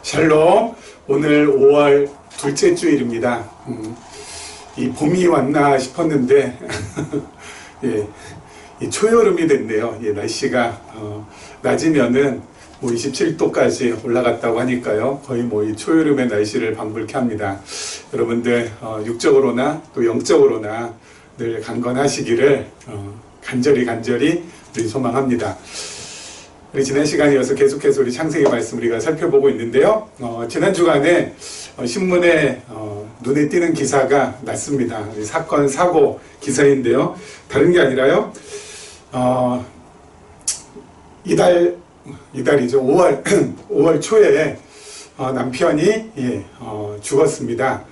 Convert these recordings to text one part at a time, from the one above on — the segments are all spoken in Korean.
샬롬. 오늘 5월 둘째 주일입니다. 이 봄이 왔나 싶었는데 예, 이 초여름이 됐네요. 예, 날씨가 낮이면은 뭐 27도까지 올라갔다고 하니까요. 거의 뭐 이 초여름의 날씨를 방불케 합니다. 여러분들 육적으로나 또 영적으로나 늘 강건하시기를 간절히 우리 소망합니다. 우리 지난 시간에 이어서 계속해서 우리 창세기 말씀 우리가 살펴보고 있는데요. 지난 주간에 신문에 눈에 띄는 기사가 났습니다. 사건 사고 기사인데요. 다른 게 아니라요. 이달이죠. 5월 초에 남편이 죽었습니다.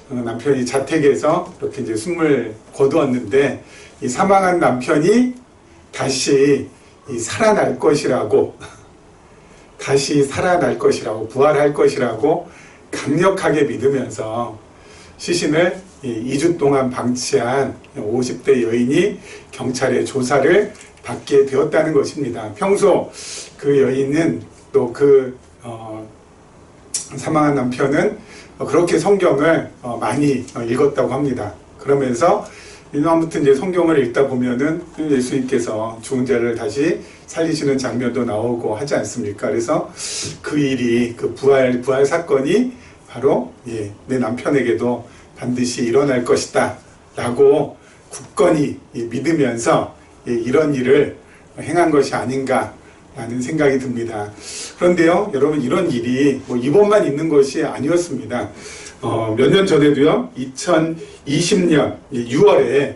남편이 자택에서 이렇게 이제 숨을 거두었는데 이 사망한 남편이 다시 살아날 것이라고, 부활할 것이라고 강력하게 믿으면서 시신을 2주 동안 방치한 50대 여인이 경찰의 조사를 받게 되었다는 것입니다. 평소 그 여인은 또 사망한 남편은 그렇게 성경을 많이 읽었다고 합니다. 그러면서 아무튼 이제 성경을 읽다 보면은 예수님께서 죽은 자를 다시 살리시는 장면도 나오고 하지 않습니까? 그래서 그 일이, 그 부활 사건이 바로 내 남편에게도 반드시 일어날 것이다 라고 굳건히 믿으면서 이런 일을 행한 것이 아닌가 라는 생각이 듭니다. 그런데요, 여러분, 이런 일이 뭐 이번만 있는 것이 아니었습니다. 몇 년 전에도요, 2020년 6월에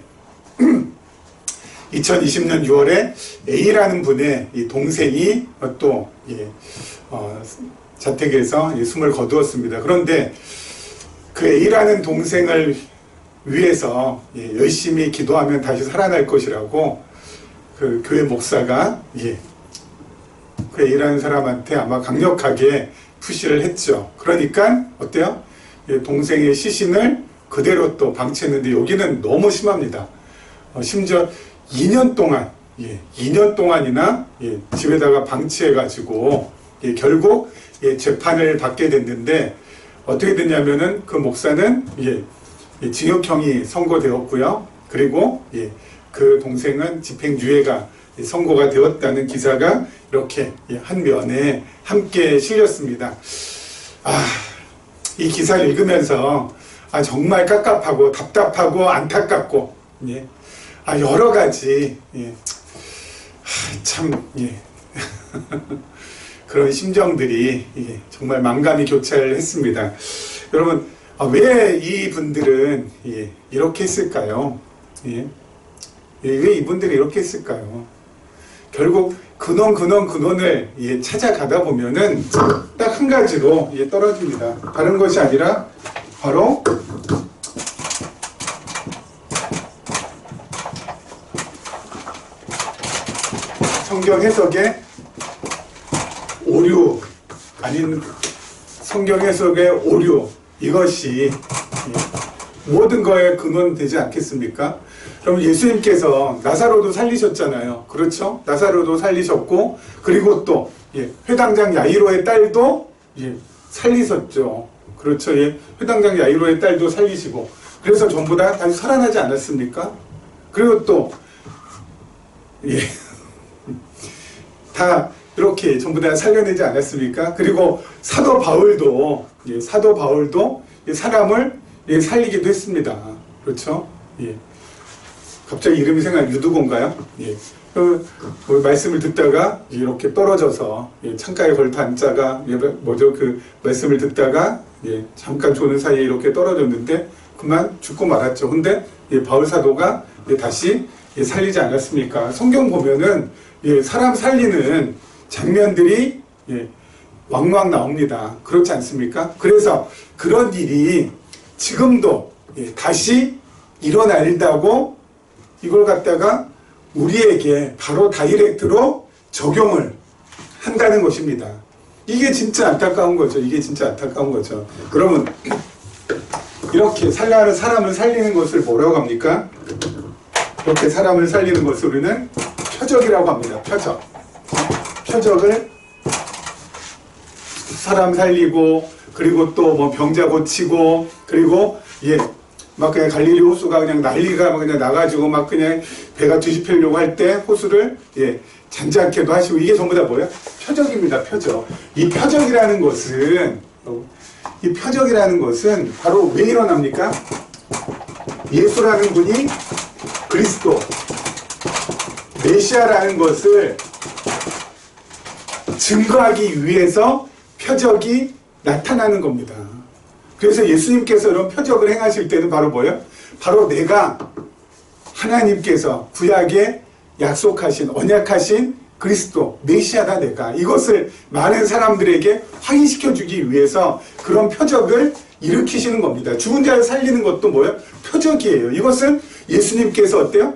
A라는 분의 동생이 또 자택에서 숨을 거두었습니다. 그런데 그 A라는 동생을 위해서 열심히 기도하면 다시 살아날 것이라고 그 교회 목사가 그 A라는 사람한테 아마 강력하게 푸시를 했죠. 그러니까 어때요? 동생의 시신을 그대로 또 방치했는데 여기는 너무 심합니다. 심지어 2년 동안이나 집에다가 방치해가지고 결국 재판을 받게 됐는데 어떻게 됐냐면은 그 목사는 징역형이 선고되었고요. 그리고 그 동생은 집행유예가 선고가 되었다는 기사가 이렇게 한 면에 함께 실렸습니다. 이 기사를 읽으면서 정말 깝깝하고 답답하고 안타깝고 여러 가지 그런 심정들이 정말 만감이 교차했습니다. 여러분, 왜 이분들은 이렇게 했을까요? 왜 이분들이 이렇게 했을까요? 결국 근원을 찾아가다 보면은 딱 한 가지로 떨어집니다. 다른 것이 아니라 바로 성경 해석의 오류, 성경 해석의 오류, 이것이 모든 거에 근원 되지 않겠습니까? 그럼 예수님께서 나사로도 살리셨잖아요. 그렇죠? 나사로도 살리셨고, 그리고 또 회당장 야이로의 딸도 살리셨죠. 그렇죠? 회당장 야이로의 딸도 살리시고, 그래서 전부 다 다시 살아나지 않았습니까? 그리고 또 다 이렇게 전부 다 살려내지 않았습니까? 그리고 사도 바울도 사람을 살리기도 했습니다. 그렇죠? 갑자기 이름이 유두고인가요? 그 말씀을 듣다가 이렇게 떨어져서 창가에 걸터 앉다가 그 말씀을 듣다가 잠깐 조는 사이에 이렇게 떨어졌는데 그만 죽고 말았죠. 근데 바울 사도가 다시 살리지 않았습니까? 성경 보면은 사람 살리는 장면들이 왕왕 나옵니다. 그렇지 않습니까? 그래서 그런 일이 지금도 다시 일어난다고 이걸 갖다가 우리에게 바로 다이렉트로 적용을 한다는 것입니다. 이게 진짜 안타까운 거죠. 그러면 이렇게 사람을 살리는 것을 뭐라고 합니까? 이렇게 사람을 살리는 것을 우리는 표적이라고 합니다. 표적을 사람 살리고, 그리고 또 뭐 병자 고치고, 그리고 막 그냥 갈릴리 호수가 그냥 난리가 막 그냥 나가지고 막 그냥 배가 뒤집히려고 할 때 호수를 잔잔케도 하시고, 이게 전부 다 뭐예요? 표적입니다. 표적. 이 표적이라는 것은 바로 왜 일어납니까? 예수라는 분이 그리스도, 메시아라는 것을 증거하기 위해서 표적이 나타나는 겁니다. 그래서 예수님께서 이런 표적을 행하실 때는 바로 뭐예요? 바로 내가 하나님께서 구약에 약속하신, 언약하신 그리스도, 메시아다 내가. 이것을 많은 사람들에게 확인시켜주기 위해서 그런 표적을 일으키시는 겁니다. 죽은 자를 살리는 것도 뭐예요? 표적이에요. 이것은 예수님께서 어때요?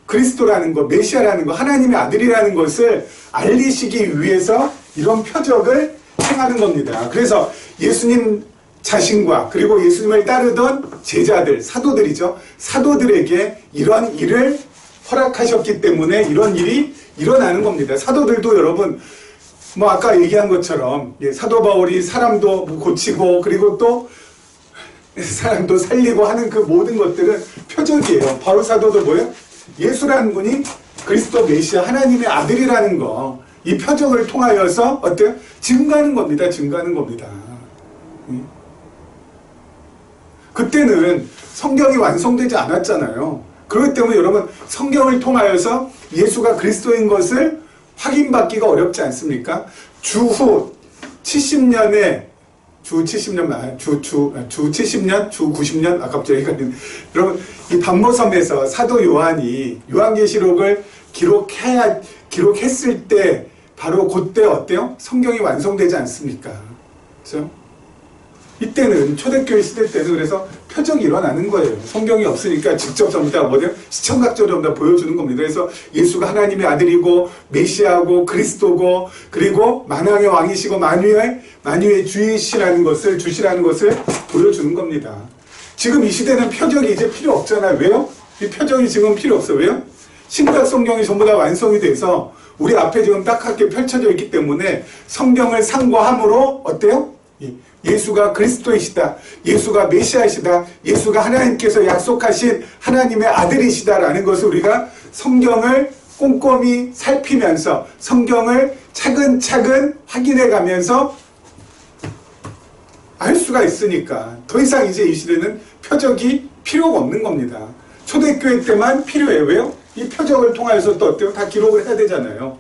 그리스도라는 것, 메시아라는 것, 하나님의 아들이라는 것을 알리시기 위해서 이런 표적을 행하는 겁니다. 그래서 예수님 자신과 그리고 예수님을 따르던 제자들, 사도들이죠. 사도들에게 이런 일을 허락하셨기 때문에 이런 일이 일어나는 겁니다. 사도들도 여러분, 뭐 아까 얘기한 것처럼 사도 바울이 사람도 고치고 그리고 또 사람도 살리고 하는 그 모든 것들은 표적이에요. 바울 사도도 뭐예요? 예수라는 분이 그리스도 메시아 하나님의 아들이라는 거, 이 표적을 통하여서 어때요? 증거하는 겁니다. 증거하는 겁니다. 그때는 성경이 완성되지 않았잖아요. 그렇기 때문에 여러분, 성경을 통하여서 예수가 그리스도인 것을 확인받기가 어렵지 않습니까? 주후 70년에 주 70년, 주 70년, 주 90년, 갑자기 헷갈리네. 여러분, 이 박모섬에서 사도 요한이 요한계시록을 기록했을 때, 바로 그때 어때요? 성경이 완성되지 않습니까? 그죠? 이때는, 초대교회 시대 때는 그래서 표적이 일어나는 거예요. 성경이 없으니까 직접 전부 다 뭐죠? 시청각적으로 전부 다 보여주는 겁니다. 그래서 예수가 하나님의 아들이고, 메시아고, 그리스도고, 그리고 만왕의 왕이시고, 만유의 주시라는 것을 보여주는 겁니다. 지금 이 시대는 표적이 이제 필요 없잖아요. 왜요? 이 표적이 지금 필요 없어요. 왜요? 신구약 성경이 전부 다 완성이 돼서 우리 앞에 지금 딱하게 펼쳐져 있기 때문에 성경을 상고함으로 어때요? 예수가 그리스도이시다, 예수가 메시아이시다, 예수가 하나님께서 약속하신 하나님의 아들이시다라는 것을 우리가 성경을 꼼꼼히 살피면서 성경을 차근차근 확인해 가면서 알 수가 있으니까 더 이상 이제 이 시대는 표적이 필요가 없는 겁니다. 초대교회 때만 필요해요. 왜요? 이 표적을 통해서 또 어때요? 다 기록을 해야 되잖아요.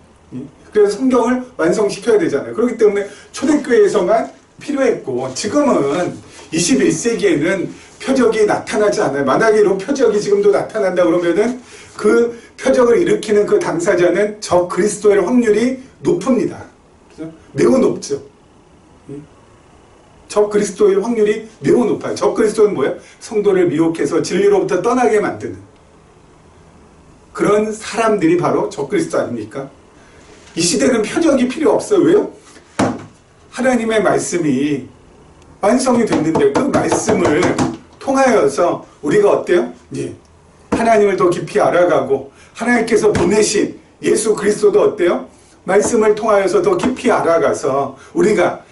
그래서 성경을 완성시켜야 되잖아요. 그렇기 때문에 초대교회에서만 필요했고, 지금은 21세기에는 표적이 나타나지 않아요. 만약에 이런 표적이 지금도 나타난다 그러면은 그 표적을 일으키는 그 당사자는 저 그리스도일 확률이 높습니다. 그죠? 매우 높죠. 저 그리스도일 확률이 매우 높아요. 저 그리스도는 뭐예요? 성도를 미혹해서 진리로부터 떠나게 만드는 그런 사람들이 바로 저 그리스도 아닙니까? 이 시대는 표적이 필요 없어요. 왜요? 하나님의 말씀이 완성이 됐는데 그 말씀을 통하여서 우리가 어때요? 하나님을 더 깊이 알아가고 하나님께서 보내신 예수 그리스도도 어때요? 말씀을 통하여서 더 깊이 알아가서 우리가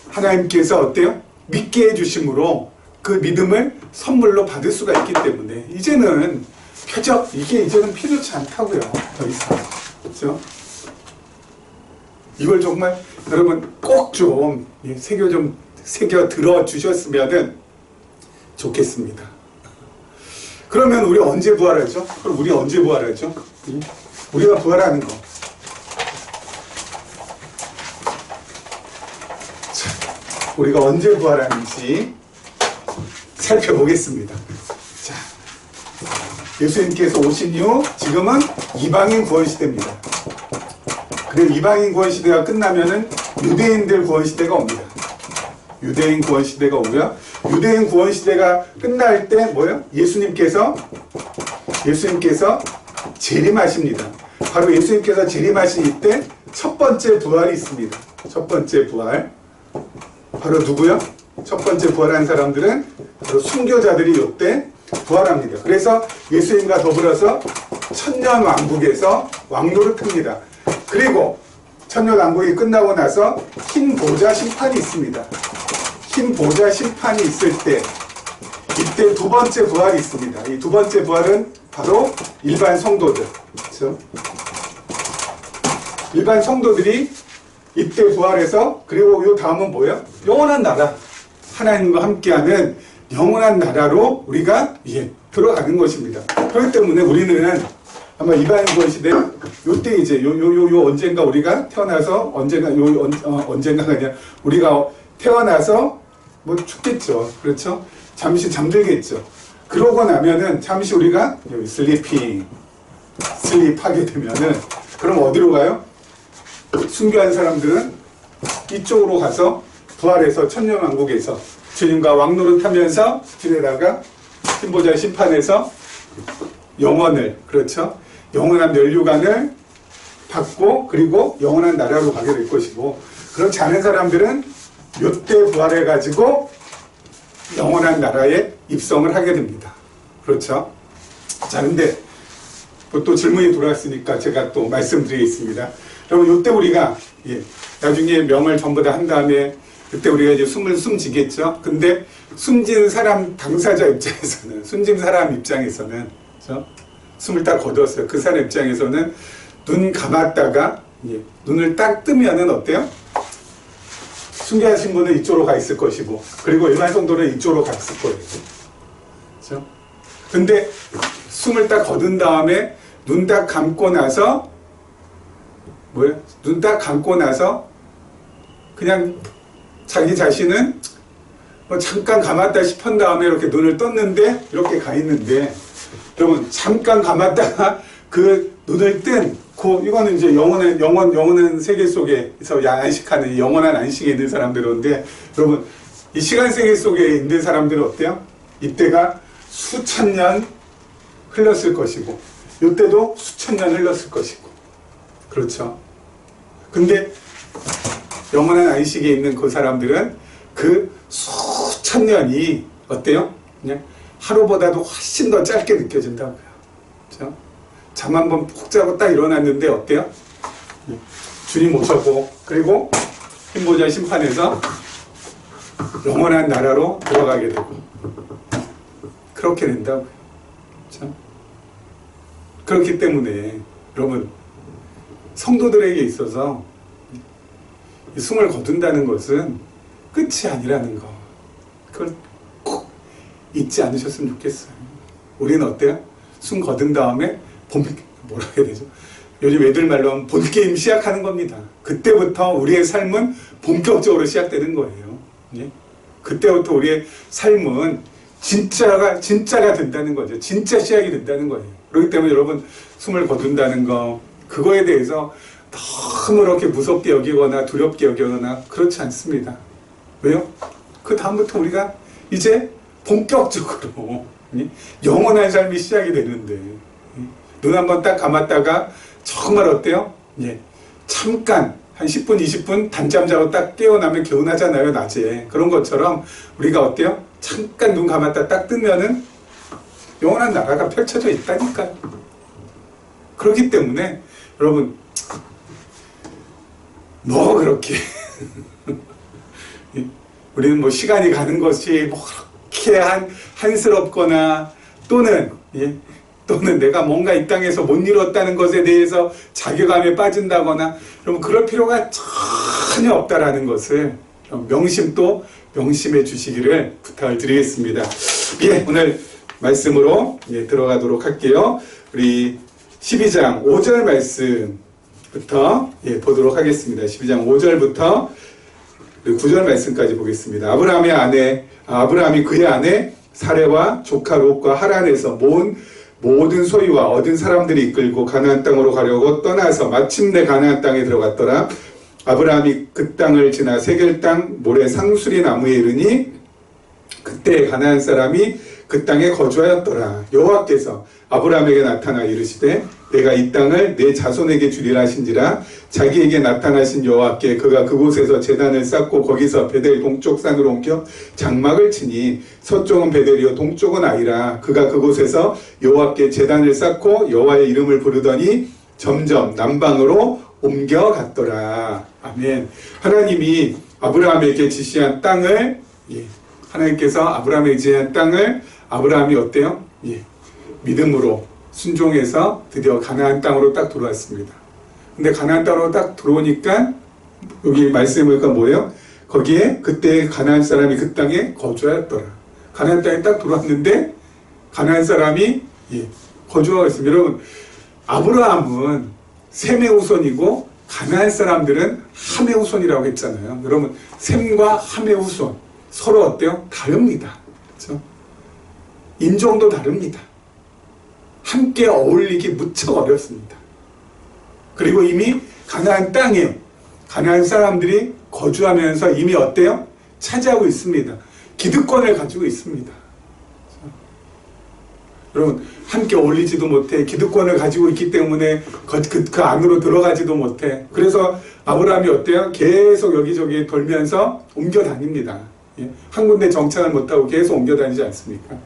하나님께서 어때요? 믿게 해주심으로 그 믿음을 선물로 받을 수가 있기 때문에 이제는 표적, 이게 이제는 필요치 않다고요. 더 이상. 그렇죠? 이걸 정말 여러분 꼭 좀 새겨 들어 주셨으면 좋겠습니다. 그러면 우리 언제 부활하죠? 그럼 우리 언제 부활하죠? 우리가 부활하는 거. 자, 우리가 언제 부활하는지 살펴보겠습니다. 자, 예수님께서 오신 이후 지금은 이방인 구원 시대입니다. 그리고 이방인 구원 시대가 끝나면은 유대인들 구원 시대가 옵니다. 유대인 구원 시대가 오고요. 유대인 구원 시대가 끝날 때 뭐예요? 예수님께서 재림하십니다. 바로 예수님께서 재림하신 이때 첫 번째 부활이 있습니다. 첫 번째 부활. 바로 누구요? 첫 번째 부활한 사람들은 바로 순교자들이 이때 부활합니다. 그래서 예수님과 더불어서 천년 왕국에서 왕노릇합니다. 그리고 천년왕국이 끝나고 나서 흰 보좌 심판이 있습니다. 흰 보좌 심판이 있을 때 이때 두 번째 부활이 있습니다. 이 두 번째 부활은 바로 일반 성도들. 그렇죠? 일반 성도들이 이때 부활해서, 그리고 요 다음은 뭐예요? 영원한 나라. 하나님과 함께하는 영원한 나라로 우리가 들어가는 것입니다. 그렇기 때문에 우리는 아마 이방 구원 시대 요때 이제 요 언젠가 우리가 태어나서 언젠가가 아니라 우리가 태어나서 뭐 죽겠죠. 그렇죠? 잠시 잠들겠죠. 그러고 나면은 잠시 우리가 여기 슬립하게 되면은 그럼 어디로 가요? 순교한 사람들은 이쪽으로 가서 부활해서 천년왕국에서 주님과 왕노릇하면서 지내다가 흰보좌 심판에서 영원을, 그렇죠? 영원한 면류관을 받고 그리고 영원한 나라로 가게 될 것이고, 그렇지 않은 사람들은 요때 부활해가지고 영원한 나라에 입성을 하게 됩니다. 그렇죠? 자, 근데 또 질문이 돌아왔으니까 제가 또 말씀드리겠습니다. 여러분, 요때 우리가 나중에 명을 전부 다 한 다음에 그때 우리가 이제 숨을 숨지겠죠. 근데 숨진 사람 당사자 입장에서는, 숨진 사람 입장에서는, 그렇죠? 숨을 딱 거두었어요. 그 사람 입장에서는 눈 감았다가 눈을 딱 뜨면은 어때요? 순교하신 분은 이쪽으로 가 있을 것이고, 그리고 일반 성도는 이쪽으로 갔을 거예요. 그렇죠? 근데 숨을 딱 거둔 다음에 눈 딱 감고 나서 뭐예요? 눈 딱 감고 나서 그냥 자기 자신은 뭐 잠깐 감았다 싶은 다음에 이렇게 눈을 떴는데 이렇게 가 있는데, 여러분 잠깐 감았다가 그 눈을 뜬 이거는 이제 영원한 세계 속에서 안식하는 영원한 안식에 있는 사람들인데, 여러분 이 시간 세계 속에 있는 사람들은 어때요? 이때가 수천 년 흘렀을 것이고 이때도 수천 년 흘렀을 것이고, 그렇죠? 근데 영원한 안식에 있는 그 사람들은 그 수천 년이 어때요? 그냥 하루보다도 훨씬 더 짧게 느껴진다고요. 그렇죠? 잠 한번 푹 자고 딱 일어났는데 어때요? 주님 오셨고, 그리고 흰보좌 심판에서 영원한 나라로 들어가게 되고, 그렇게 된다고요. 그렇죠? 그렇기 때문에 여러분, 성도들에게 있어서 숨을 거둔다는 것은 끝이 아니라는 거, 그걸 꼭 잊지 않으셨으면 좋겠어요. 우리는 어때요? 숨 거둔 다음에 뭐라 해야 되죠? 요즘 애들 말로 하면 본게임 시작하는 겁니다. 그때부터 우리의 삶은 본격적으로 시작되는 거예요. 그때부터 우리의 삶은 진짜가 된다는 거죠. 진짜 시작이 된다는 거예요. 그렇기 때문에 여러분, 숨을 거둔다는 거, 그거에 대해서 너무 그렇게 무섭게 여기거나 두렵게 여기거나 그렇지 않습니다. 왜요? 그 다음부터 우리가 이제 본격적으로 영원한 삶이 시작이 되는데, 눈 한번 딱 감았다가 정말 어때요? 잠깐 한 10분, 20분 단잠 자고 딱 깨어나면 개운하잖아요, 낮에. 그런 것처럼 우리가 어때요? 잠깐 눈 감았다 딱 뜨면은 영원한 나라가 펼쳐져 있다니까요. 그렇기 때문에 여러분, 뭐 그렇게 우리는 뭐 시간이 가는 것이 뭐 그렇게 한스럽거나 또는 내가 뭔가 이 땅에서 못 이뤘다는 것에 대해서 자괴감에 빠진다거나, 여러분 그럴 필요가 전혀 없다라는 것을 명심해 주시기를 부탁을 드리겠습니다. 오늘 말씀으로 들어가도록 할게요. 우리 12장 5절 말씀부터 보도록 하겠습니다. 12장 5절부터 9절 말씀까지 보겠습니다. 아브라함이 그의 아내 사레와 조카 롯과 하란에서 모든 소유와 얻은 사람들이 이끌고 가나안 땅으로 가려고 떠나서 마침내 가나안 땅에 들어갔더라. 아브라함이 그 땅을 지나 세겔 땅 모래 상수리 나무에 이르니 그때 가나안 사람이 그 땅에 거주하였더라. 여호와께서 아브라함에게 나타나 이르시되 내가 이 땅을 내 자손에게 주리라 하신지라. 자기에게 나타나신 여호와께 그가 그곳에서 제단을 쌓고 거기서 베델 동쪽 산으로 옮겨 장막을 치니 서쪽은 베델이요 동쪽은 아이라. 그가 그곳에서 여호와께 제단을 쌓고 여호와의 이름을 부르더니 점점 남방으로 옮겨갔더라. 아멘. 하나님이 아브라함에게 지시한 땅을, 하나님께서 아브라함에게 지시한 땅을 아브라함이 어때요? 믿음으로 순종해서 드디어 가나안 땅으로 딱 들어왔습니다. 근데 가나안 땅으로 딱 들어오니까 여기 말씀해 보니까 뭐예요? 거기에 그때 가나안 사람이 그 땅에 거주하였더라. 가나안 땅에 딱 들어왔는데 가나안 사람이 거주하고 있습니다. 여러분, 아브라함은 셈의 후손이고 가나안 사람들은 함의 후손이라고 했잖아요. 여러분, 셈과 함의 후손 서로 어때요? 다릅니다. 그렇죠? 인종도 다릅니다. 함께 어울리기 무척 어렵습니다. 그리고 이미 가나안 땅에 가나안 사람들이 거주하면서 이미 어때요? 차지하고 있습니다. 기득권을 가지고 있습니다. 여러분, 함께 어울리지도 못해 기득권을 가지고 있기 때문에 그 안으로 들어가지도 못해. 그래서 아브라함이 어때요? 계속 여기저기 돌면서 옮겨 다닙니다. 한 군데 정착을 못하고 계속 옮겨 다니지 않습니까?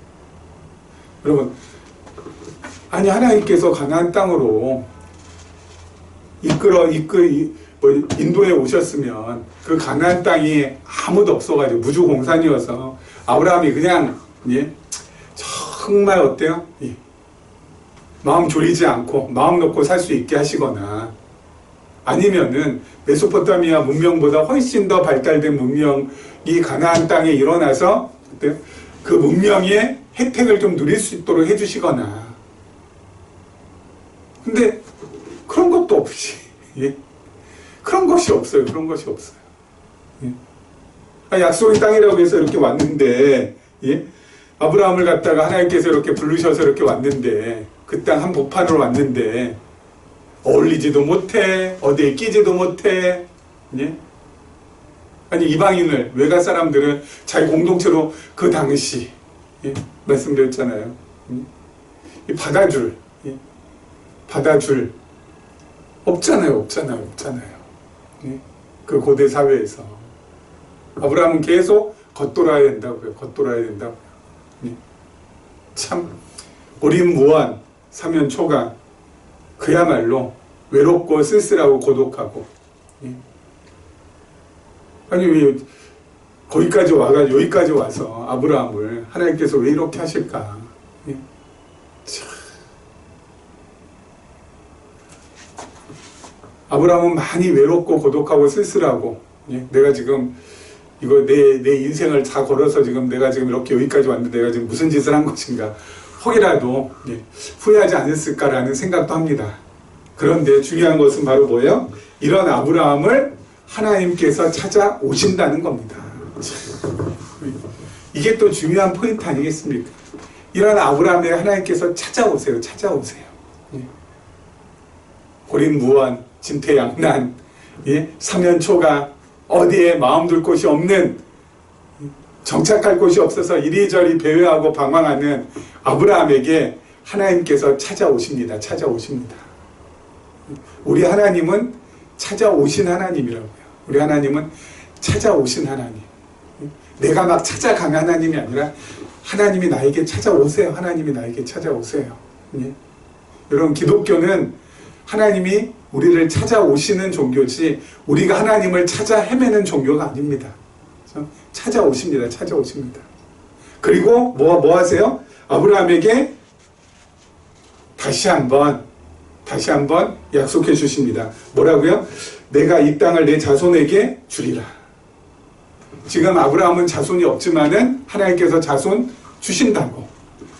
여러분, 아니 하나님께서 가나안 땅으로 인도에 오셨으면 그 가나안 땅이 아무도 없어가지고 무주공산이어서 아브라함이 그냥 정말 어때요? 마음 졸이지 않고 마음 놓고 살 수 있게 하시거나 아니면은 메소포타미아 문명보다 훨씬 더 발달된 문명이 가나안 땅에 일어나서 어때요? 그 문명의 혜택을 좀 누릴 수 있도록 해주시거나. 근데 그런 것도 없이 그런 것이 없어요. 그런 것이 없어요. 약속의 땅이라고 해서 이렇게 왔는데 아브라함을 갖다가 하나님께서 이렇게 부르셔서 이렇게 왔는데 그 땅 한복판으로 왔는데 어울리지도 못해, 어디에 끼지도 못해. 아니 이방인을 외가 사람들은 자기 공동체로 그 당시 말씀드렸잖아요. 받아줄 없잖아요. 그 고대 사회에서 아브라함은 계속 겉돌아야 된다고요. 참 오림무한 사면초가 그야말로 외롭고 쓸쓸하고 고독하고. 아니 왜 거기까지 와가지고 여기까지 와서 아브라함을 하나님께서 왜 이렇게 하실까? 참. 아브라함은 많이 외롭고 고독하고 쓸쓸하고 내가 지금 이거 내 인생을 다 걸어서 지금 내가 지금 이렇게 여기까지 왔는데 내가 지금 무슨 짓을 한 것인가 혹이라도 후회하지 않았을까라는 생각도 합니다. 그런데 중요한 것은 바로 뭐예요? 이런 아브라함을 하나님께서 찾아오신다는 겁니다. 이게 또 중요한 포인트 아니겠습니까? 이런 아브라함에 하나님께서 찾아오세요. 고린무원, 진퇴양난, 사면초가 어디에 마음 둘 곳이 없는, 정착할 곳이 없어서 이리저리 배회하고 방황하는 아브라함에게 하나님께서 찾아오십니다. 우리 하나님은 찾아오신 하나님이라고요. 우리 하나님은 찾아오신 하나님. 내가 막 찾아가는 하나님이 아니라 하나님이 나에게 찾아오세요. 여러분, 기독교는 하나님이 우리를 찾아오시는 종교지 우리가 하나님을 찾아 헤매는 종교가 아닙니다. 찾아오십니다. 그리고 뭐 하세요? 아브라함에게 다시 한번 약속해 주십니다. 뭐라고요? 내가 이 땅을 내 자손에게 주리라. 지금 아브라함은 자손이 없지만은 하나님께서 자손 주신다고.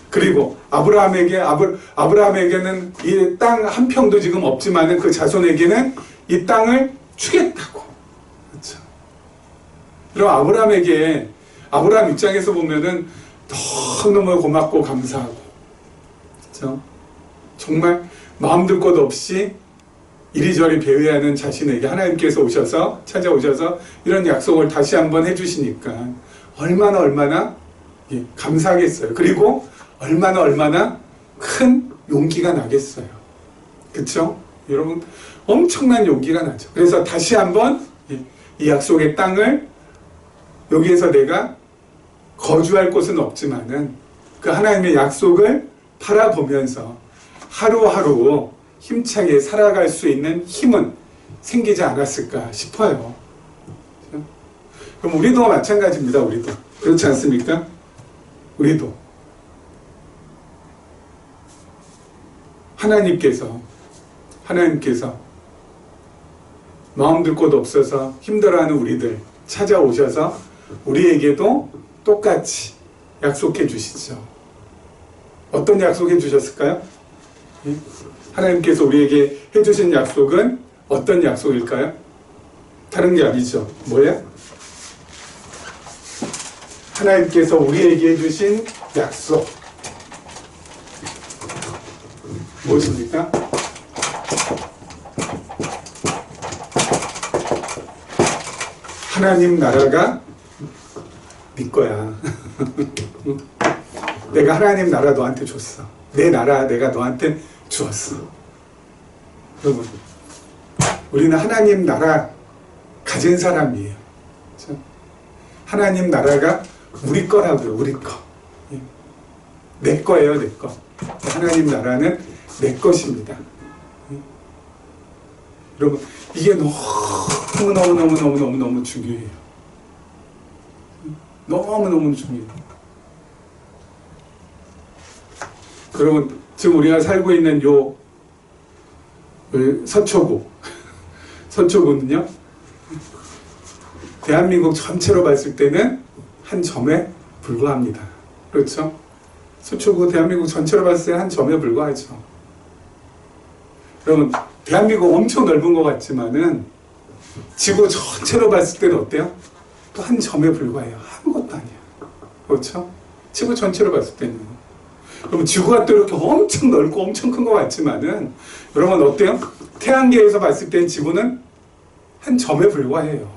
그리고 아브라함에게는 이 땅 한 평도 지금 없지만은 그 자손에게는 이 땅을 주겠다고. 그렇죠? 그럼 아브라함 입장에서 보면은 너무너무 고맙고 감사하고, 그렇죠? 정말 마음둘 곳 없이 이리저리 배회하는 자신에게 하나님께서 찾아오셔서 이런 약속을 다시 한번 해주시니까 얼마나 감사하겠어요. 그리고 얼마나 큰 용기가 나겠어요. 그렇죠? 여러분, 엄청난 용기가 나죠. 그래서 다시 한번 이 약속의 땅을, 여기에서 내가 거주할 곳은 없지만은 그 하나님의 약속을 바라보면서 하루하루 힘차게 살아갈 수 있는 힘은 생기지 않았을까 싶어요. 그럼 우리도 마찬가지입니다. 우리도. 그렇지 않습니까? 우리도. 하나님께서 마음 들 곳 없어서 힘들어하는 우리들 찾아오셔서 우리에게도 똑같이 약속해 주시죠. 어떤 약속해 주셨을까요? 하나님께서 우리에게 해주신 약속은 어떤 약속일까요? 다른 게 아니죠. 뭐야? 하나님께서 우리에게 해주신 약속 무엇입니까? 하나님 나라가 네 거야. 내가 하나님 나라 너한테 줬어. 내 나라 내가 너한테 주었어. 여러분, 우리는 하나님 나라 가진 사람이에요. 그렇죠? 하나님 나라가 우리 거라고요. 우리 거. 내 거예요. 내 거. 하나님 나라는 내 것입니다. 여러분, 이게 너무 중요해요. 너무 중요해요. 여러분, 지금 우리가 살고 있는 요 서초구는요, 대한민국 전체로 봤을 때는 한 점에 불과합니다. 그렇죠? 서초구 대한민국 전체로 봤을 때 한 점에 불과하죠. 여러분, 대한민국 엄청 넓은 것 같지만은 지구 전체로 봤을 때는 어때요? 또 한 점에 불과해요. 아무것도 아니에요. 그렇죠? 지구 전체로 봤을 때는. 여러분, 지구가 또 이렇게 엄청 넓고 엄청 큰 것 같지만은 여러분 어때요? 태양계에서 봤을 때 지구는 한 점에 불과해요.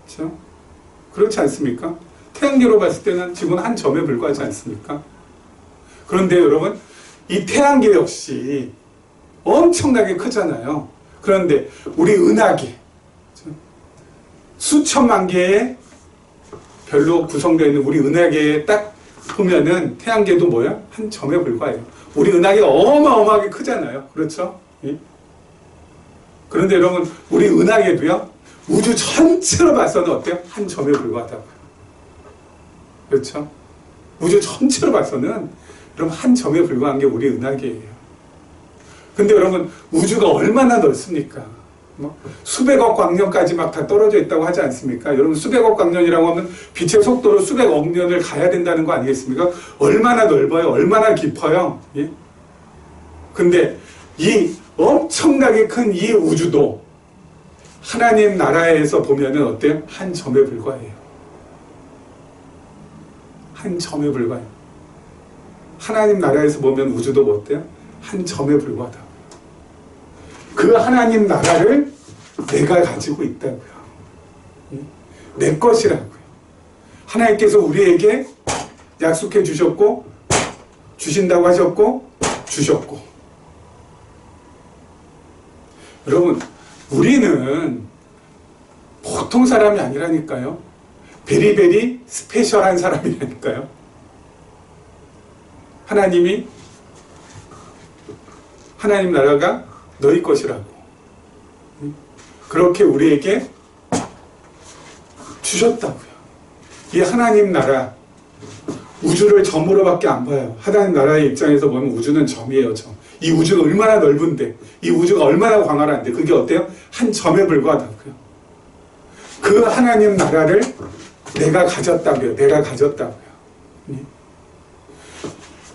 그렇죠? 그렇지 않습니까? 태양계로 봤을 때는 지구는 한 점에 불과하지 않습니까? 그런데 여러분, 이 태양계 역시 엄청나게 크잖아요. 그런데 우리 은하계, 수천만 개의 별로 구성되어 있는 우리 은하계에 딱 보면은 태양계도 뭐야? 한 점에 불과해요. 우리 은하계가 어마어마하게 크잖아요. 그렇죠? 예? 그런데 여러분, 우리 은하계도요, 우주 전체로 봐서는 어때요? 한 점에 불과하다고요. 그렇죠? 우주 전체로 봐서는 여러분 한 점에 불과한 게 우리 은하계예요. 근데 여러분, 우주가 얼마나 넓습니까? 수백억 광년까지 막 다 떨어져 있다고 하지 않습니까? 여러분, 수백억 광년이라고 하면 빛의 속도로 수백억 년을 가야 된다는 거 아니겠습니까? 얼마나 넓어요? 얼마나 깊어요? 예? 근데 이 엄청나게 큰 이 우주도 하나님 나라에서 보면은 어때요? 한 점에 불과해요. 한 점에 불과해요. 하나님 나라에서 보면 우주도 뭐 어때요? 한 점에 불과하다. 그 하나님 나라를 내가 가지고 있다고요. 내 것이라고요. 하나님께서 우리에게 약속해 주셨고, 주신다고 하셨고, 주셨고. 여러분, 우리는 보통 사람이 아니라니까요. 베리베리 스페셜한 사람이라니까요. 하나님 나라가 너희 것이라고 그렇게 우리에게 주셨다고요. 이 하나님 나라, 우주를 점으로밖에 안 봐요. 하나님 나라의 입장에서 보면 우주는 점이에요. 점. 이 우주가 얼마나 넓은데, 이 우주가 얼마나 광활한데 그게 어때요? 한 점에 불과하다고요. 그 하나님 나라를 내가 가졌다고요. 내가 가졌다고요.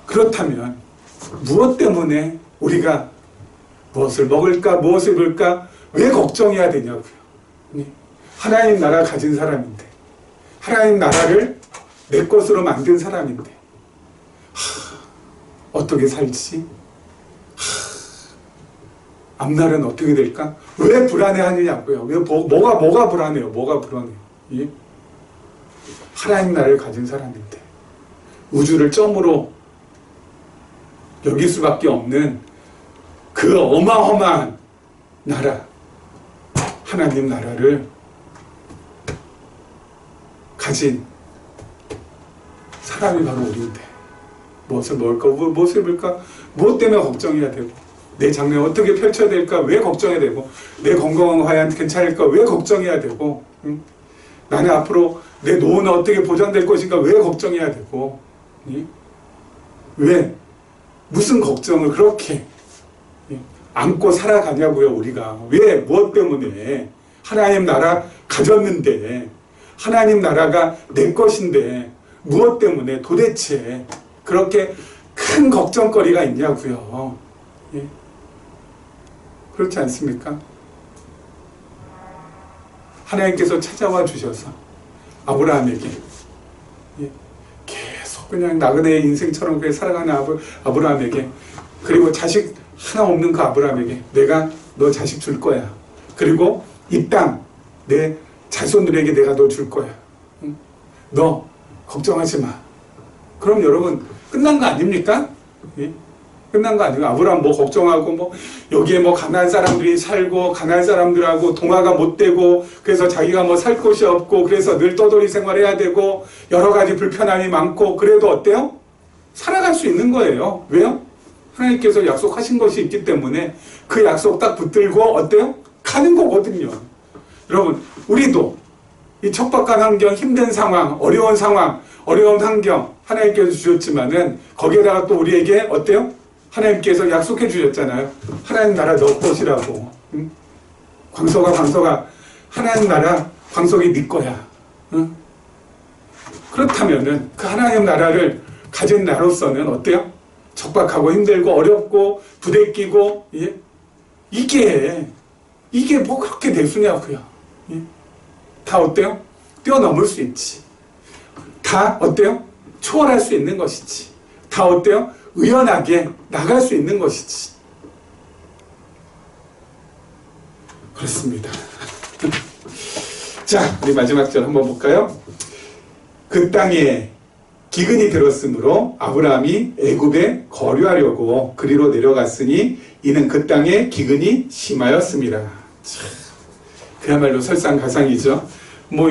그렇다면 무엇 때문에 우리가 무엇을 먹을까, 무엇을 입을까, 왜 걱정해야 되냐고요. 하나님 나라 가진 사람인데, 하나님 나라를 내 것으로 만든 사람인데, 어떻게 살지? 앞날은 어떻게 될까? 왜 불안해하느냐고요. 왜 뭐가 불안해요? 뭐가 불안해요? 예? 하나님 나라를 가진 사람인데, 우주를 점으로 여길 수밖에 없는 그 어마어마한 나라, 하나님 나라를 가진 사람이 바로 우리인데, 무엇을 먹을까, 무엇을 입을까, 무엇 때문에 걱정해야 되고, 내 장래 어떻게 펼쳐야 될까 왜 걱정해야 되고, 내 건강은 과연 괜찮을까 왜 걱정해야 되고, 응? 나는 앞으로 내 노후는 어떻게 보장될 것인가 왜 걱정해야 되고, 응? 왜 무슨 걱정을 그렇게 안고 살아가냐고요. 우리가 왜 무엇 때문에 하나님 나라 가졌는데, 하나님 나라가 내 것인데 무엇 때문에 도대체 그렇게 큰 걱정거리가 있냐고요. 예? 그렇지 않습니까? 하나님께서 찾아와 주셔서 아브라함에게, 예? 계속 그냥 나그네의 인생처럼 그렇게 살아가는 아브라함에게, 그리고 자식 하나 없는 그 아브라함에게 내가 너 자식 줄 거야. 그리고 이 땅 내 자손들에게 내가 너 줄 거야. 응? 너 걱정하지 마. 그럼 여러분 끝난 거 아닙니까? 예? 끝난 거 아니고, 아브라함 뭐 걱정하고 뭐 여기에 뭐 가나안 사람들이 살고 가나안 사람들하고 동화가 못 되고, 그래서 자기가 뭐 살 곳이 없고, 그래서 늘 떠돌이 생활해야 되고 여러 가지 불편함이 많고, 그래도 어때요? 살아갈 수 있는 거예요. 왜요? 하나님께서 약속하신 것이 있기 때문에 그 약속 딱 붙들고 어때요? 가는 거거든요. 여러분, 우리도 이 척박한 환경, 힘든 상황, 어려운 상황, 어려운 환경 하나님께서 주셨지만은 거기에다가 또 우리에게 어때요? 하나님께서 약속해 주셨잖아요. 하나님 나라 너 것이라고. 응? 광석아 하나님 나라 광석이 네 거야. 응? 그렇다면은 그 하나님 나라를 가진 나로서는 어때요? 척박하고 힘들고 어렵고 부대끼고, 예? 이게 뭐 그렇게 대수냐고요. 예? 다 어때요? 뛰어넘을 수 있지. 다 어때요? 초월할 수 있는 것이지. 다 어때요? 의연하게 나갈 수 있는 것이지. 그렇습니다. 자, 우리 마지막 절 한번 볼까요? 그 땅에 기근이 들었으므로 아브라함이 애굽에 거류하려고 그리로 내려갔으니 이는 그 땅에 기근이 심하였습니다. 참, 그야말로 설상가상이죠. 뭐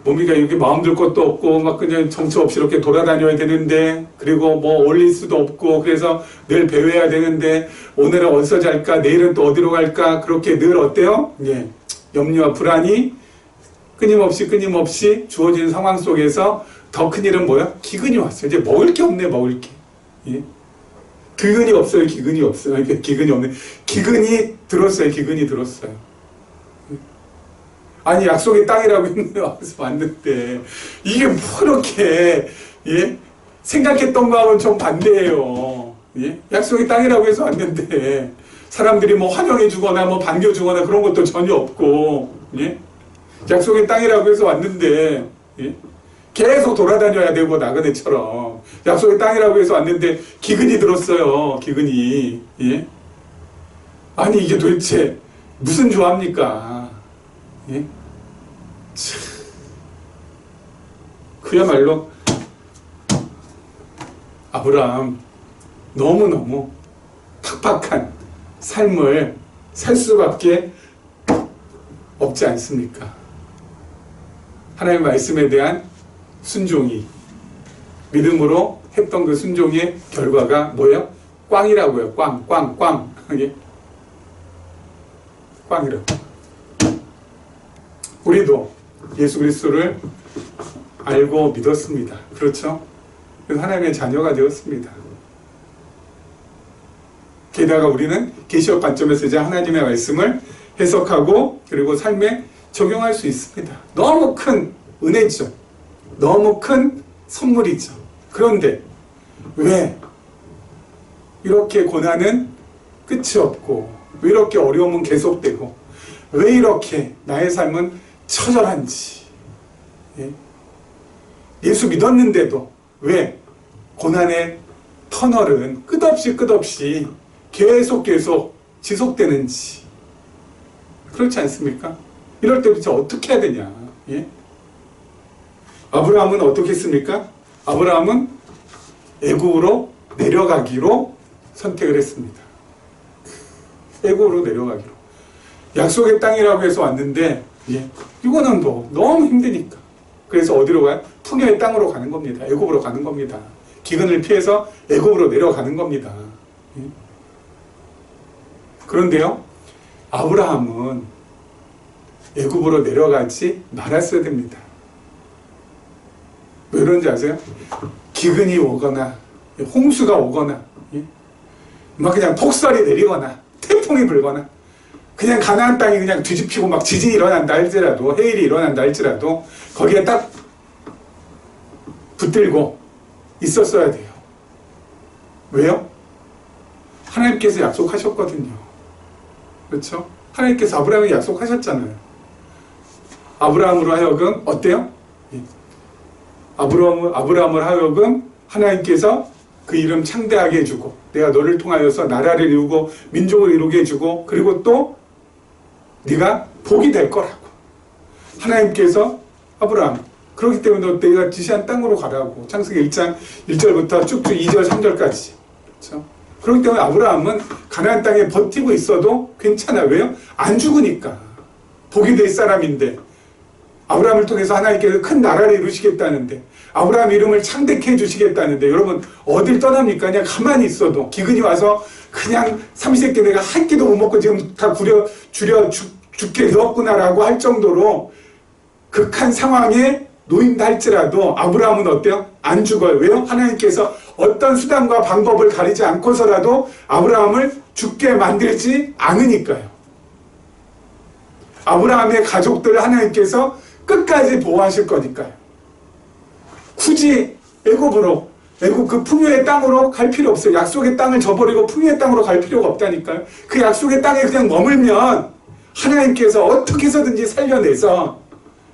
몸이가 이렇게 마음 들 것도 없고 막 그냥 정처 없이 이렇게 돌아다녀야 되는데, 그리고 뭐 올릴 수도 없고, 그래서 늘 배회해야 되는데 오늘은 어디서 잘까, 내일은 또 어디로 갈까, 그렇게 늘 어때요? 예, 염려와 불안이 끊임없이 주어진 상황 속에서 더 큰 일은 뭐야? 기근이 왔어요. 이제 먹을 게 없네, 먹을 게. 예? 기근이 없어요. 기근이 없네. 기근이 들었어요. 아니, 약속의 땅이라고 했는데 와서 왔는데 이게 뭐 이렇게, 예? 생각했던 거하고는 좀 반대예요. 예? 약속의 땅이라고 해서 왔는데 사람들이 뭐 환영해 주거나 뭐 반겨 주거나 그런 것도 전혀 없고, 예? 약속의 땅이라고 해서 왔는데, 예? 계속 돌아다녀야 되고 나그네처럼 약속의 땅이라고 해서 왔는데 기근이 들었어요. 기근이. 예? 아니, 이게 도대체 무슨 조합니까? 예? 참, 그야말로 아브라함 너무너무 팍팍한 삶을 살 수밖에 없지 않습니까? 하나님의 말씀에 대한 순종이, 믿음으로 했던 그 순종의 결과가 뭐예요? 꽝이라고요. 꽝. 예? 꽝이라고. 우리도 예수 그리스도를 알고 믿었습니다. 그렇죠? 그래서 하나님의 자녀가 되었습니다. 게다가 우리는 계시록 관점에서 이제 하나님의 말씀을 해석하고 그리고 삶에 적용할 수 있습니다. 너무 큰 은혜죠. 너무 큰 선물이죠. 그런데 왜 이렇게 고난은 끝이 없고, 왜 이렇게 어려움은 계속되고, 왜 이렇게 나의 삶은 처절한지, 예? 예수 믿었는데도 왜 고난의 터널은 끝없이 계속 지속되는지, 그렇지 않습니까? 이럴 때 도대체 어떻게 해야 되냐? 예? 아브라함은 어떻게 했습니까? 아브라함은 애굽으로 내려가기로 선택을 했습니다. 애굽으로 내려가기로. 약속의 땅이라고 해서 왔는데, 예, 이거는 뭐 너무 힘드니까. 그래서 어디로 가요? 풍요의 땅으로 가는 겁니다. 애굽으로 가는 겁니다. 기근을 피해서 애굽으로 내려가는 겁니다. 예? 그런데요, 아브라함은 애굽으로 내려가지 말았어야 됩니다. 왜 그런지 아세요? 기근이 오거나 홍수가 오거나 막 그냥 폭설이 내리거나 태풍이 불거나 그냥 가나안 땅이 그냥 뒤집히고 막 지진이 일어난다 할지라도, 해일이 일어난다 할지라도 거기에 딱 붙들고 있었어야 돼요. 왜요? 하나님께서 약속하셨거든요. 그렇죠? 하나님께서 아브라함에게 약속하셨잖아요. 아브라함으로 하여금 어때요? 아브라함을 하여금 하나님께서 그 이름 창대하게 해주고, 내가 너를 통하여서 나라를 이루고 민족을 이루게 해주고, 그리고 또 네가 복이 될 거라고. 하나님께서 아브라함, 그렇기 때문에 너 내가 지시한 땅으로 가라고. 창세기 1장 1절부터 쭉쭉 2절 3절까지. 그렇죠? 그렇기 때문에 아브라함은 가나안 땅에 버티고 있어도 괜찮아. 왜요? 안 죽으니까. 복이 될 사람인데, 아브라함을 통해서 하나님께서 큰 나라를 이루시겠다는데, 아브라함 이름을 창대케 해주시겠다는데, 여러분 어딜 떠납니까? 그냥 가만히 있어도 기근이 와서 그냥 삼시세끼 내가 한 끼도 못 먹고 지금 다 줄여 죽게 되었구나라고 할 정도로 극한 상황에 놓인다 할지라도 아브라함은 어때요? 안 죽어요. 왜요? 하나님께서 어떤 수단과 방법을 가리지 않고서라도 아브라함을 죽게 만들지 않으니까요. 아브라함의 가족들을 하나님께서 끝까지 보호하실 거니까요. 굳이 애굽 그 풍요의 땅으로 갈 필요 없어요. 약속의 땅을 저버리고 풍요의 땅으로 갈 필요가 없다니까요. 그 약속의 땅에 그냥 머물면 하나님께서 어떻게 해서든지 살려내서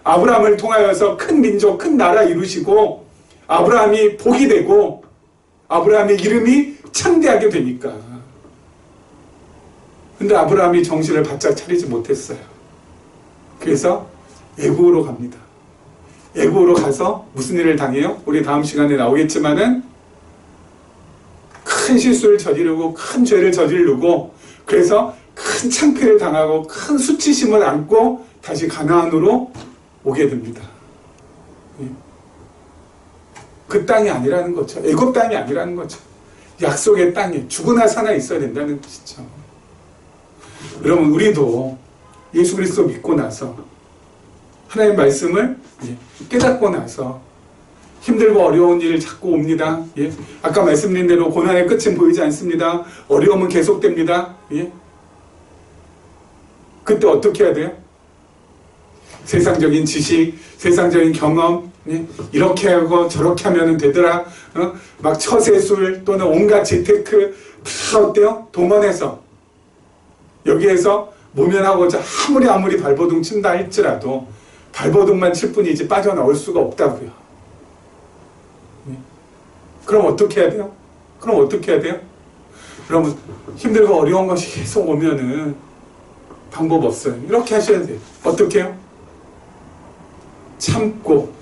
아브라함을 통하여서 큰 민족, 큰 나라 이루시고 아브라함이 복이 되고 아브라함의 이름이 창대하게 되니까. 근데 아브라함이 정신을 바짝 차리지 못했어요. 그래서 애굽으로 갑니다. 애굽으로 가서 무슨 일을 당해요? 우리 다음 시간에 나오겠지만은 큰 실수를 저지르고 큰 죄를 저지르고 그래서 큰 창피를 당하고 큰 수치심을 안고 다시 가나안으로 오게 됩니다. 그 땅이 아니라는 거죠. 애굽 땅이 아니라는 거죠. 약속의 땅에 죽으나 사나 있어야 된다는 것이죠. 여러분 우리도 예수 그리스도 믿고 나서 하나님의 말씀을 깨닫고 나서 힘들고 어려운 일 자꾸 옵니다. 예? 아까 말씀드린 대로 고난의 끝은 보이지 않습니다. 어려움은 계속됩니다. 예? 그때 어떻게 해야 돼요? 세상적인 지식, 세상적인 경험, 예? 이렇게 하고 저렇게 하면 되더라. 막 처세술 또는 온갖 재테크 다 어때요? 동원해서 여기에서 모면하고자 아무리 발버둥 친다 할지라도 발버둥만 칠 뿐이지 빠져나올 수가 없다고요. 그럼 어떻게 해야 돼요? 그러면 힘들고 어려운 것이 계속 오면은 방법 없어요. 이렇게 하셔야 돼요. 어떻게 해요? 참고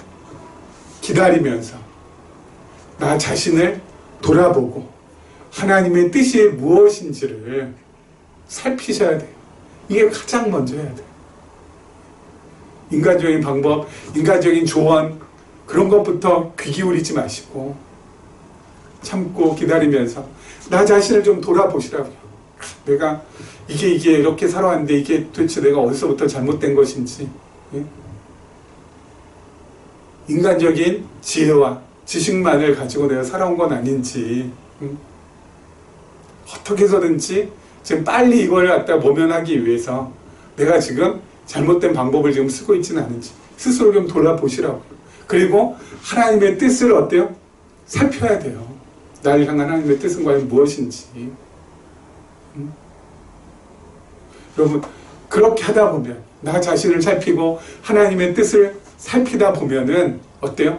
기다리면서 나 자신을 돌아보고 하나님의 뜻이 무엇인지를 살피셔야 돼요. 이게 가장 먼저 해야 돼요. 인간적인 방법, 인간적인 조언 그런 것부터 귀 기울이지 마시고 참고 기다리면서 나 자신을 좀 돌아보시라고요. 내가 이게 이렇게 살아왔는데 이게 도대체 내가 어디서부터 잘못된 것인지, 예? 인간적인 지혜와 지식만을 가지고 내가 살아온 건 아닌지, 어떻게 해서든지 지금 빨리 이걸 갖다 모면하기 위해서 내가 지금 잘못된 방법을 지금 쓰고 있지는 않은지 스스로 좀 돌아보시라고요. 그리고 하나님의 뜻을 어때요? 살펴야 돼요. 나를 향한 하나님의 뜻은 과연 무엇인지. 여러분 그렇게 하다 보면 나 자신을 살피고 하나님의 뜻을 살피다 보면은 어때요?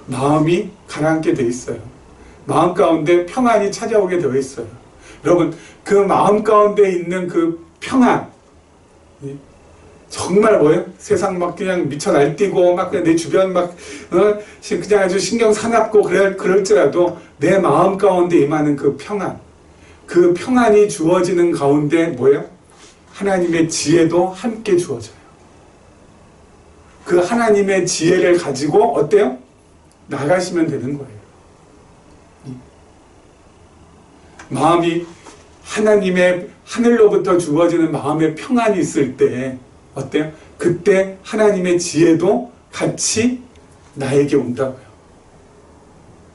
마음이 가라앉게 돼 있어요. 마음 가운데 평안이 찾아오게 되어 있어요. 여러분 그 마음 가운데 있는 그 평안, 정말 뭐예요? 세상 막 그냥 미쳐 날뛰고 막 그냥 내 주변 막 그냥 아주 신경 사납고 그럴지라도 내 마음 가운데 임하는 그 평안, 그 평안이 주어지는 가운데 뭐예요? 하나님의 지혜도 함께 주어져요. 그 하나님의 지혜를 가지고 어때요? 나가시면 되는 거예요. 마음이 하나님의 하늘로부터 주어지는 마음의 평안이 있을 때 어때요? 그때 하나님의 지혜도 같이 나에게 온다고요.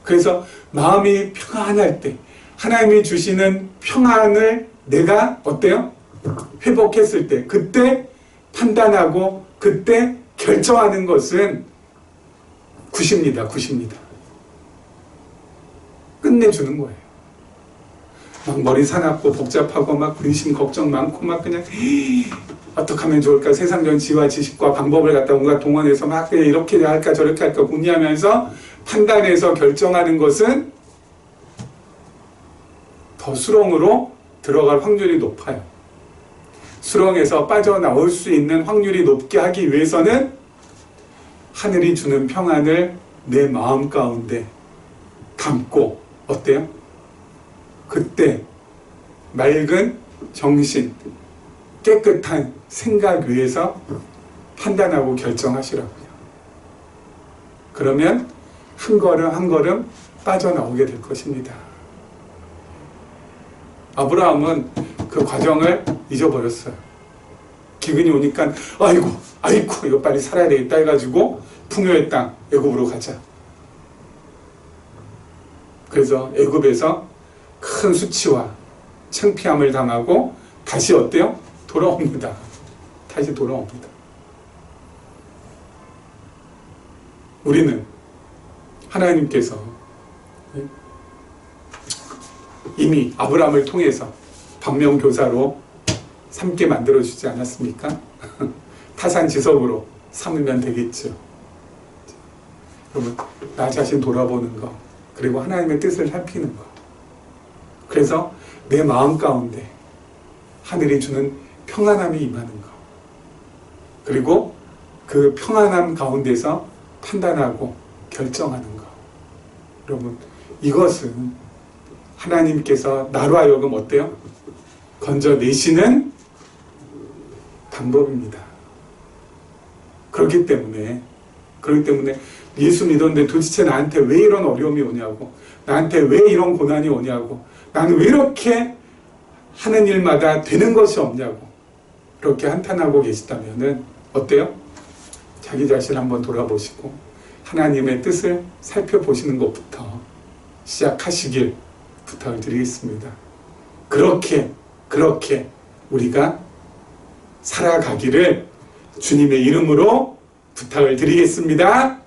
그래서 마음이 평안할 때 하나님이 주시는 평안을 내가 어때요? 회복했을 때 그때 판단하고 그때 결정하는 것은 굿입니다. 굿입니다. 끝내주는 거예요. 막 머리 사납고 복잡하고 막 근심 걱정 많고 막 그냥 어떻게 하면 좋을까 세상적인 지와 지식과 방법을 갖다 온갖 동원해서 막 그냥 이렇게 할까 저렇게 할까 궁리하면서 판단해서 결정하는 것은 더 수렁으로 들어갈 확률이 높아요. 수렁에서 빠져나올 수 있는 확률이 높게 하기 위해서는 하늘이 주는 평안을 내 마음 가운데 담고 어때요? 그때 맑은 정신, 깨끗한 생각 위에서 판단하고 결정하시라고요. 그러면 한 걸음 한 걸음 빠져나오게 될 것입니다. 아브라함은 그 과정을 잊어버렸어요. 기근이 오니까 아이고 이거 빨리 살아야 되겠다 해가지고 풍요의 땅 애굽으로 가자. 그래서 애굽에서 큰 수치와 창피함을 당하고 다시 어때요? 돌아옵니다. 다시 돌아옵니다. 우리는 하나님께서 이미 아브라함을 통해서 반면교사로 삼게 만들어주지 않았습니까? 타산지석으로 삼으면 되겠죠. 여러분, 나 자신 돌아보는 거, 그리고 하나님의 뜻을 살피는 거. 그래서 내 마음 가운데 하늘이 주는 평안함이 임하는 거. 그리고 그 평안함 가운데서 판단하고 결정하는 거. 여러분, 이것은 하나님께서 나로 하여금 어때요? 건져내시는 방법입니다. 그렇기 때문에 예수 믿었는데 도대체 나한테 왜 이런 어려움이 오냐고, 나한테 왜 이런 고난이 오냐고, 나는 왜 이렇게 하는 일마다 되는 것이 없냐고 그렇게 한탄하고 계시다면은 어때요? 자기 자신 한번 돌아보시고 하나님의 뜻을 살펴보시는 것부터 시작하시길 부탁을 드리겠습니다. 그렇게 우리가 살아가기를 주님의 이름으로 부탁을 드리겠습니다.